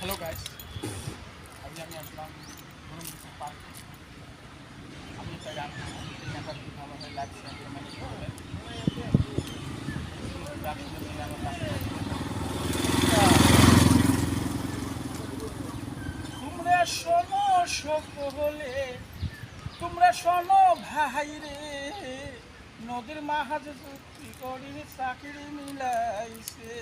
Hello guys, আজকে আমি আসলাম বরুণবিশি পার্কে। আমি একটা গান এই গানটা খুব ভালোভাবে লাইভ শেয়ার কমেন্ট করবেন। গান শুনে মিলে আমার পাশে থাকবেন। তোমরা শোনো সকলে, তোমরা শোনো ভাই রে, নদীর মাঝে চুক্তি করি চাকরি মিলাইছে।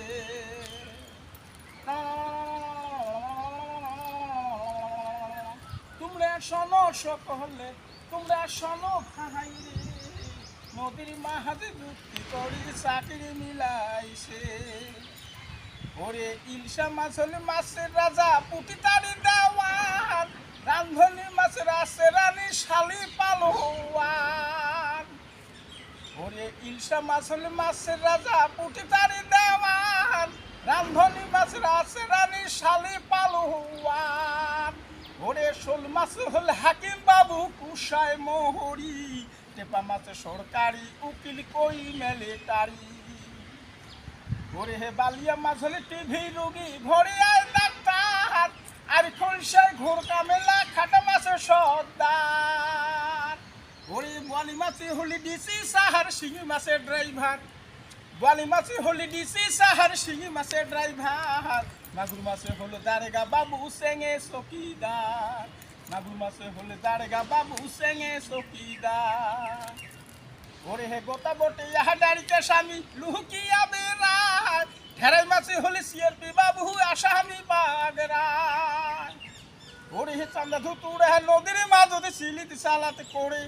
তোমরা শোনো সকলে, তোমরা শোনো ভাই রে, নদীর মাঝে চুক্তি করি চাকরি মিলাইছে। ওরে ইলশা মাছ হলে মাছের রাজা, পুটি তারি দেওয়ান, রান্ধনি মাছের আছে রানী শালি পালোয়ান। ওরে ইলশা মাছ হলে মাছের রাজা, পুটি তারি দেওয়ান, রান্ধনি মাছের আছে রানী শালি পালোয়ান। ওরে শোল মাছ হলে হাকিম বাবু কুশায় মোহরি, টেপা মাছ সরকারি উকিল কই মেলে তারি। ওরে হে বালিয়া মাছ হলে টিভি রুগী, ঘরে আয় ডাক্তার, আর খলসায় ঘোর কামেলা খাটা মাছের সর্দার। ওরে বালি মাছি হলি ডিসি সাহার, শিঙি মাছের ড্রাইভার, বালি মাছি হলি ডিসি সাহার, শিঙি মাছের ড্রাইভার। মাগুর মাছে হলো দারেগা বাবু সেঙে চকিদার, মাগুর মাছে হলে দারেগা বাবু সেঙে চকিদার। ওরে হে গোটা বটে ইহা ডাড়িতে স্বামী লুকিয়া বেড়ায়, ঢেরাই মাছি হলে সিআরপি বাবু আসামি বাগড়ায়। ওরে হে চান্দা ধুতুড়ে নদীর মা যদি সিলিতে চালাতে করে,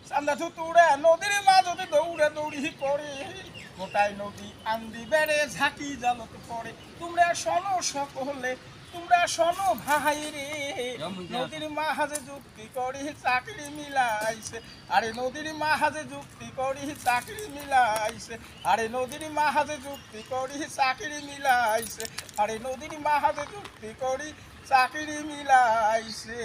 চান্দা ধুতুড়ে নদীর মা যদি দৌড়ে দৌড়ি করে, গোটাই নদী আন্দি বেড়ে ঝাঁকি জালতে পড়ে। তোমরা শোনো সকলে, তোমরা শোনো ভাই রে, নদীর মাঝে যুক্তি করি চাকরি মিলাইছে। আরে নদীর মাঝে যুক্তি করি চাকরি মিলাইছে, আরে নদীর মাঝে যুক্তি করি চাকরি মিলাইছে, আরে নদীর মাঝে যুক্তি করি চাকরি মিলাইছে।